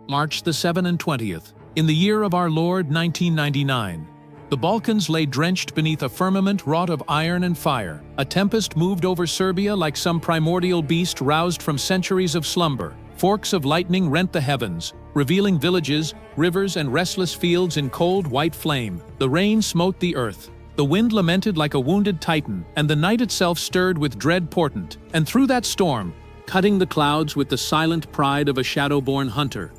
March the 7th and 20th, in the year of our Lord 1999. The Balkans lay drenched beneath a firmament wrought of iron and fire. A tempest moved over Serbia like some primordial beast roused from centuries of slumber. Forks of lightning rent the heavens, revealing villages, rivers, and restless fields in cold white flame. The rain smote the earth. The wind lamented like a wounded titan, and the night itself stirred with dread portent. And through that storm, cutting the clouds with the silent pride of a shadow-born hunter,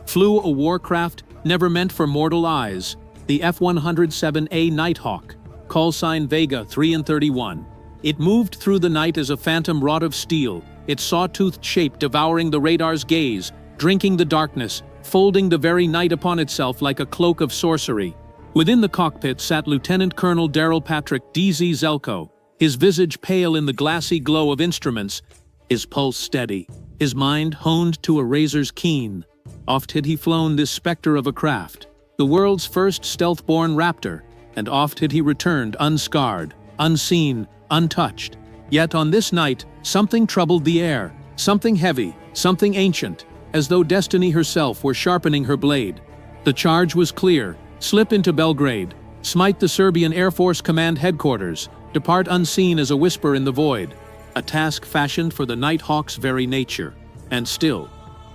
flew a warcraft never meant for mortal eyes, the F-117A Nighthawk, callsign Vega 3 and 31. It moved through the night as a phantom rod of steel, its saw-toothed shape devouring the radar's gaze, drinking the darkness, folding the very night upon itself like a cloak of sorcery. Within the cockpit sat Lieutenant Colonel Darrell DZ Zelko, his visage pale in the glassy glow of instruments, his pulse steady, his mind honed to a razor's keen. Oft had he flown this specter of a craft, the world's first stealth-born raptor, and oft had he returned unscarred, unseen, untouched. Yet on this night, something troubled the air, something heavy, something ancient, as though destiny herself were sharpening her blade. The charge was clear: slip into Belgrade, smite the Serbian Air Force Command headquarters, depart unseen as a whisper in the void. A task fashioned for the Nighthawk's very nature. And still,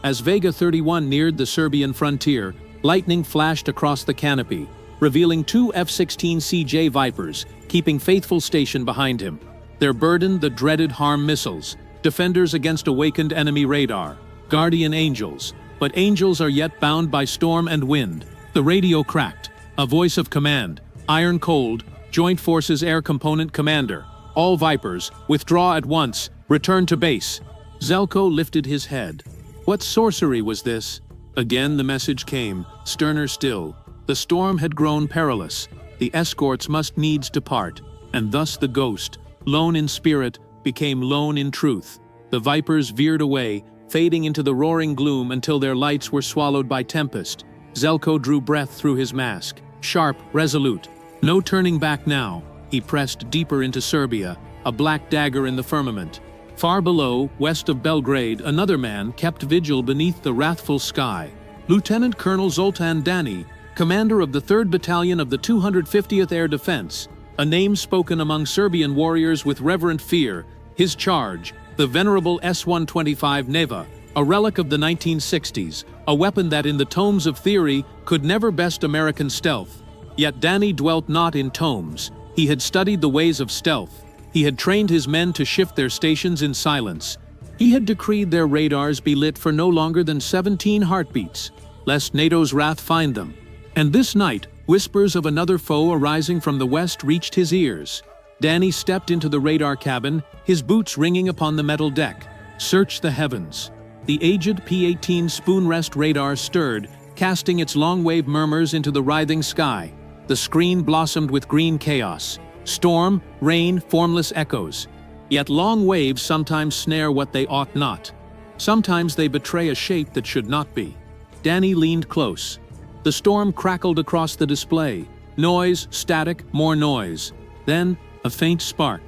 as Vega 31 neared the Serbian frontier, lightning flashed across the canopy, revealing two F-16CJ Vipers, keeping faithful station behind him. Their burden the dreaded HARM missiles, defenders against awakened enemy radar, guardian angels. But angels are yet bound by storm and wind. The radio cracked. A voice of command, iron cold, Joint Forces Air Component Commander. All Vipers, withdraw at once, return to base. Zelko lifted his head. What sorcery was this? Again the message came, sterner still. The storm had grown perilous. The escorts must needs depart, and thus the ghost, lone in spirit, became lone in truth. The Vipers veered away, fading into the roaring gloom until their lights were swallowed by tempest. Zelko drew breath through his mask, sharp, resolute. No turning back now. He pressed deeper into Serbia, a black dagger in the firmament. Far below, west of Belgrade, another man kept vigil beneath the wrathful sky. Lieutenant Colonel Zoltan Dani, commander of the 3rd Battalion of the 250th Air Defense, a name spoken among Serbian warriors with reverent fear. His charge, the venerable S-125 Neva, a relic of the 1960s, a weapon that in the tomes of theory could never best American stealth. Yet Dani dwelt not in tomes. He had studied the ways of stealth. He had trained his men to shift their stations in silence. He had decreed their radars be lit for no longer than 17 heartbeats, lest NATO's wrath find them. And this night, whispers of another foe arising from the west reached his ears. Dani stepped into the radar cabin, his boots ringing upon the metal deck. Search the heavens. The aged P-18 spoon-rest radar stirred, casting its long-wave murmurs into the writhing sky. The screen blossomed with green chaos. Storm, rain, formless echoes. Yet long waves sometimes snare what they ought not. Sometimes they betray a shape that should not be. Dani leaned close. The storm crackled across the display. Noise, static, more noise. Then, a faint spark.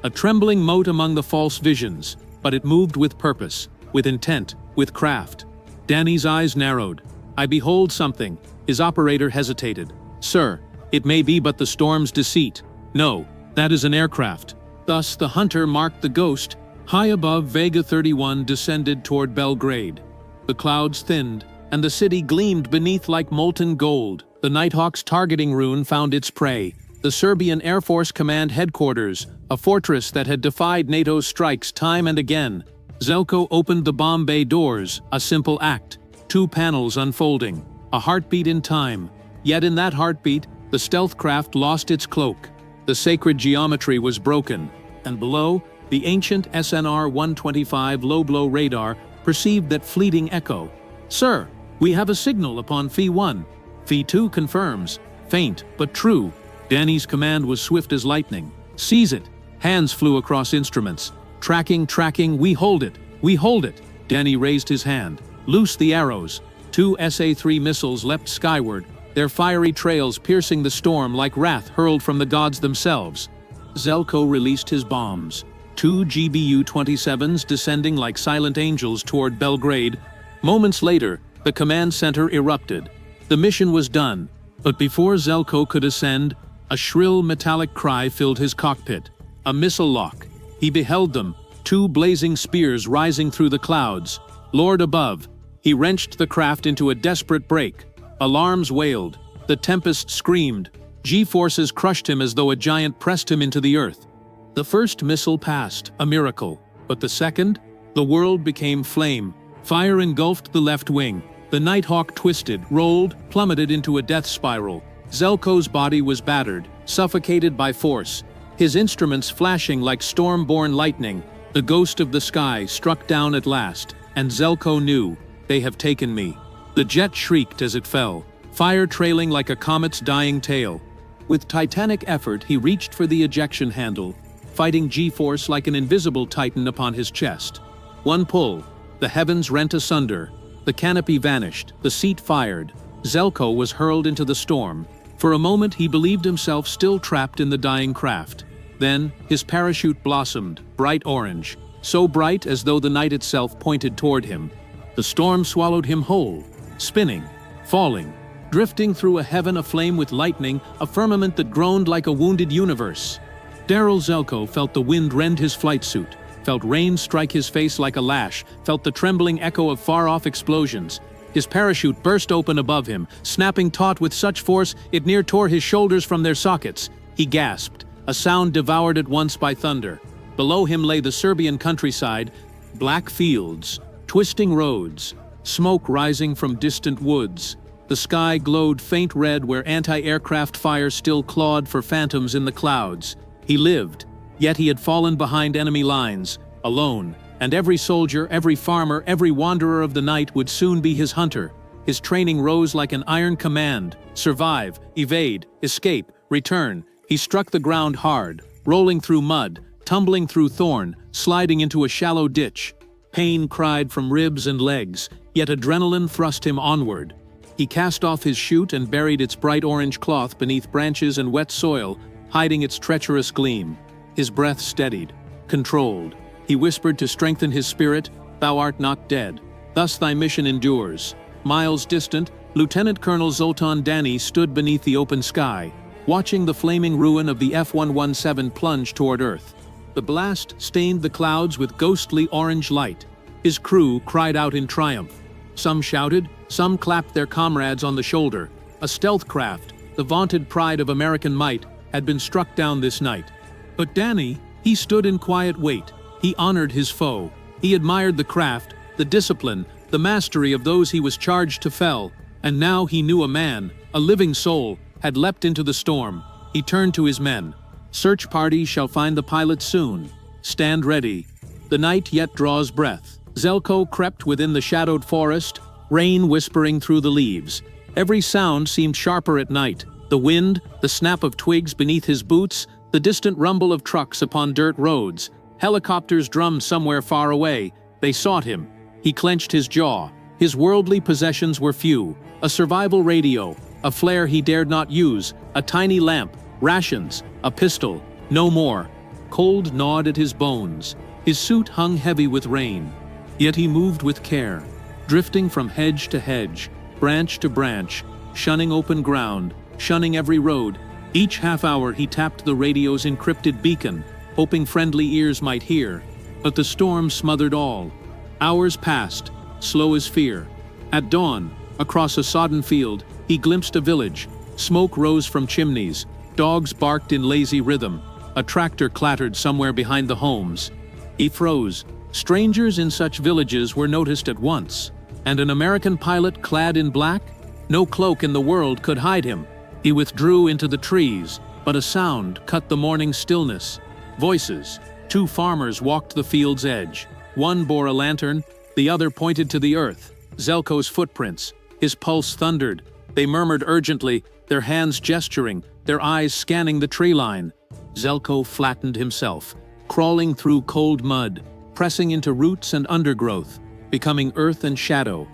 A trembling mote among the false visions. But it moved with purpose, with intent, with craft. Dani's eyes narrowed. I behold something. His operator hesitated. Sir, it may be but the storm's deceit. No, that is an aircraft. Thus the hunter marked the ghost. High above, Vega 31 descended toward Belgrade. The clouds thinned, and the city gleamed beneath like molten gold. The Nighthawk's targeting rune found its prey. The Serbian Air Force Command headquarters, a fortress that had defied NATO's strikes time and again. Zelko opened the bomb bay doors, a simple act. 2 panels unfolding, a heartbeat in time. Yet in that heartbeat, the stealth craft lost its cloak. The sacred geometry was broken, and below, the ancient SNR-125 low-blow radar perceived that fleeting echo. Sir, we have a signal upon Phi-1. Phi-2 confirms. Faint, but true. Dani's command was swift as lightning. Seize it. Hands flew across instruments. Tracking, we hold it. We hold it. Dani raised his hand. Loose the arrows. 2 SA-3 missiles leapt skyward, their fiery trails piercing the storm like wrath hurled from the gods themselves. Zelko released his bombs. 2 GBU-27s descending like silent angels toward Belgrade. Moments later, The command center erupted. The mission was done, but before Zelko could ascend, a shrill metallic cry filled his cockpit. A missile lock. He beheld them, two blazing spears rising through the clouds. Lord above, he wrenched the craft into a desperate break. Alarms wailed. The tempest screamed. G-forces crushed him as though a giant pressed him into the earth. The first missile passed, a miracle. But the second? The world became flame. Fire engulfed the left wing. The Nighthawk twisted, rolled, plummeted into a death spiral. Zelko's body was battered, suffocated by force. His instruments flashing like storm-born lightning. The ghost of the sky struck down at last, and Zelko knew, they have taken me. The jet shrieked as it fell, fire trailing like a comet's dying tail. With titanic effort, he reached for the ejection handle, fighting G-force like an invisible titan upon his chest. One pull, the heavens rent asunder. The canopy vanished, the seat fired. Zelko was hurled into the storm. For a moment he believed himself still trapped in the dying craft. Then his parachute blossomed, bright orange, so bright as though the night itself pointed toward him. The storm swallowed him whole, spinning, falling, drifting through a heaven aflame with lightning, a firmament that groaned like a wounded universe. Darrell Zelko felt the wind rend his flight suit, felt rain strike his face like a lash, felt the trembling echo of far-off explosions. His parachute burst open above him, snapping taut with such force it near tore his shoulders from their sockets. He gasped, a sound devoured at once by thunder. Below him lay the Serbian countryside, black fields, twisting roads, smoke rising from distant woods. The sky glowed faint red where anti-aircraft fire still clawed for phantoms in the clouds. He lived, yet he had fallen behind enemy lines, alone, and every soldier, every farmer, every wanderer of the night would soon be his hunter. His training rose like an iron command: survive, evade, escape, return. He struck the ground hard, rolling through mud, tumbling through thorn, sliding into a shallow ditch. Pain cried from ribs and legs, yet adrenaline thrust him onward. He cast off his chute and buried its bright orange cloth beneath branches and wet soil, hiding its treacherous gleam. His breath steadied, controlled. He whispered to strengthen his spirit, "Thou art not dead." Thus thy mission endures. Miles distant, Lieutenant Colonel Zoltan Dani stood beneath the open sky, watching the flaming ruin of the F-117 plunge toward Earth. The blast stained the clouds with ghostly orange light. His crew cried out in triumph. Some shouted, some clapped their comrades on the shoulder. A stealth craft, the vaunted pride of American might, had been struck down this night. But Dani, he stood in quiet wait. He honored his foe. He admired the craft, the discipline, the mastery of those he was charged to fell. And now he knew a man, a living soul, had leapt into the storm. He turned to his men. "Search party shall find the pilot soon. Stand ready. The night yet draws breath." Zelko crept within the shadowed forest, rain whispering through the leaves. Every sound seemed sharper at night. The wind, the snap of twigs beneath his boots, the distant rumble of trucks upon dirt roads. Helicopters drummed somewhere far away. They sought him. He clenched his jaw. His worldly possessions were few. A survival radio, a flare he dared not use, a tiny lamp, rations, a pistol, no more. Cold gnawed at his bones. His suit hung heavy with rain. Yet he moved with care, drifting from hedge to hedge, branch to branch, shunning open ground, shunning every road. Each half hour he tapped the radio's encrypted beacon, hoping friendly ears might hear. But the storm smothered all. Hours passed, slow as fear. At dawn, across a sodden field, he glimpsed a village. Smoke rose from chimneys. Dogs barked in lazy rhythm. A tractor clattered somewhere behind the homes. He froze. Strangers in such villages were noticed at once. And an American pilot clad in black? No cloak in the world could hide him. He withdrew into the trees, but a sound cut the morning stillness. Voices. Two farmers walked the field's edge. One bore a lantern, the other pointed to the earth. Zelko's footprints. His pulse thundered. They murmured urgently, their hands gesturing, their eyes scanning the tree line. Zelko flattened himself, crawling through cold mud, pressing into roots and undergrowth, becoming earth and shadow.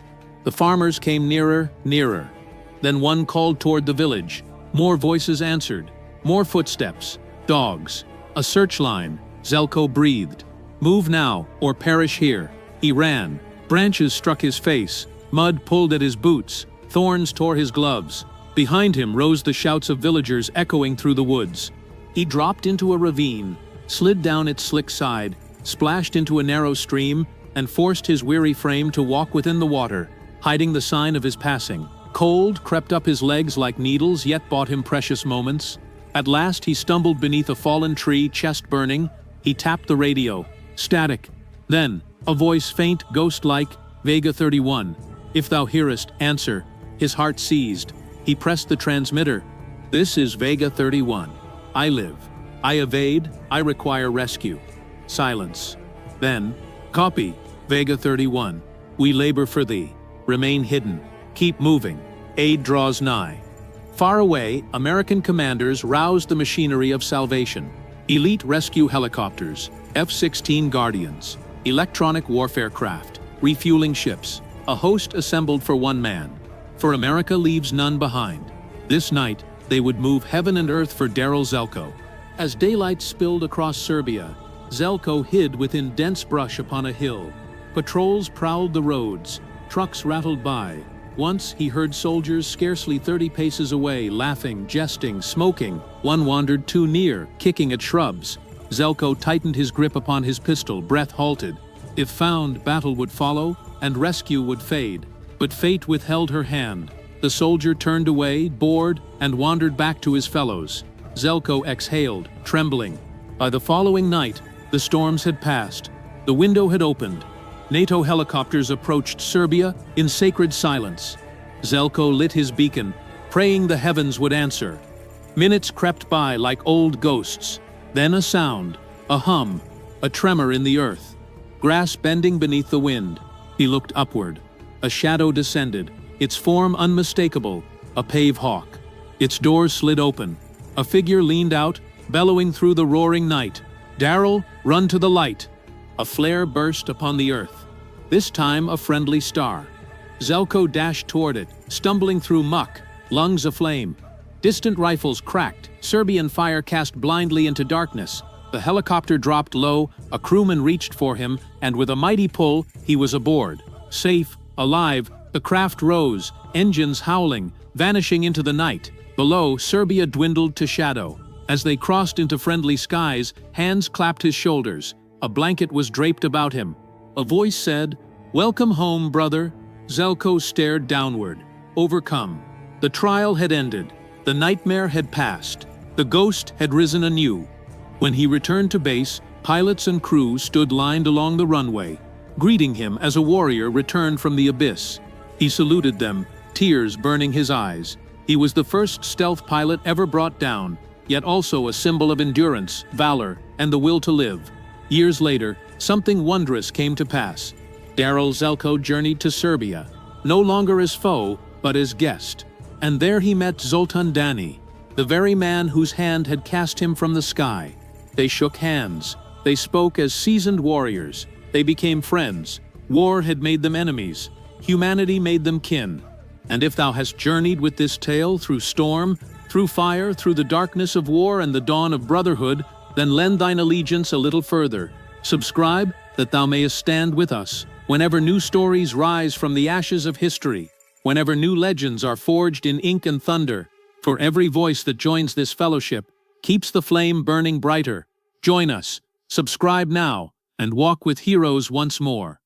The farmers came nearer, nearer. Then one called toward the village. More voices answered. More footsteps. Dogs. A search line. Zelko breathed. Move now, or perish here. He ran. Branches struck his face. Mud pulled at his boots, thorns tore his gloves. Behind him rose the shouts of villagers echoing through the woods. He dropped into a ravine, slid down its slick side, splashed into a narrow stream, and forced his weary frame to walk within the water, hiding the sign of his passing. Cold crept up his legs like needles, yet bought him precious moments. At last he stumbled beneath a fallen tree, chest burning. He tapped the radio. Static. Then, a voice faint, ghost-like, Vega 31. If thou hearest, answer. His heart seized. He pressed the transmitter. This is Vega 31. I live. I evade. I require rescue. Silence. Then, copy, Vega 31. We labor for thee. Remain hidden. Keep moving. Aid draws nigh. Far away, American commanders roused the machinery of salvation. Elite rescue helicopters, F-16 Guardians, electronic warfare craft, refueling ships, a host assembled for one man. For America leaves none behind. This night, they would move heaven and earth for Darrell Zelko. As daylight spilled across Serbia, Zelko hid within dense brush upon a hill. Patrols prowled the roads, trucks rattled by. Once he heard soldiers scarcely 30 paces away, laughing, jesting, smoking. One wandered too near, kicking at shrubs. Zelko tightened his grip upon his pistol, breath halted. If found, battle would follow, and rescue would fade. But fate withheld her hand. The soldier turned away, bored, and wandered back to his fellows. Zelko exhaled, trembling. By the following night, the storms had passed. The window had opened. NATO helicopters approached Serbia in sacred silence. Zelko lit his beacon, praying the heavens would answer. Minutes crept by like old ghosts. Then a sound, a hum, a tremor in the earth. Grass bending beneath the wind. He looked upward. A shadow descended, its form unmistakable, a pave hawk. Its doors slid open. A figure leaned out, bellowing through the roaring night. Darrell, run to the light. A flare burst upon the earth. This time a friendly star. Zelko dashed toward it, stumbling through muck, lungs aflame. Distant rifles cracked, Serbian fire cast blindly into darkness. The helicopter dropped low, a crewman reached for him, and with a mighty pull, he was aboard. Safe, alive, the craft rose, engines howling, vanishing into the night. Below, Serbia dwindled to shadow. As they crossed into friendly skies, hands clapped his shoulders. A blanket was draped about him. A voice said, "Welcome home, brother." Zelko stared downward, overcome. The trial had ended. The nightmare had passed. The ghost had risen anew. When he returned to base, pilots and crew stood lined along the runway, greeting him as a warrior returned from the abyss. He saluted them, tears burning his eyes. He was the first stealth pilot ever brought down, yet also a symbol of endurance, valor, and the will to live. Years later, something wondrous came to pass. Darrell Zelko journeyed to Serbia, no longer as foe, but as guest. And there he met Zoltan Dani, the very man whose hand had cast him from the sky. They shook hands. They spoke as seasoned warriors. They became friends. War had made them enemies. Humanity made them kin. And if thou hast journeyed with this tale through storm, through fire, through the darkness of war and the dawn of brotherhood, then lend thine allegiance a little further. Subscribe, that thou mayest stand with us, whenever new stories rise from the ashes of history, whenever new legends are forged in ink and thunder. For every voice that joins this fellowship keeps the flame burning brighter. Join us, subscribe now, and walk with heroes once more.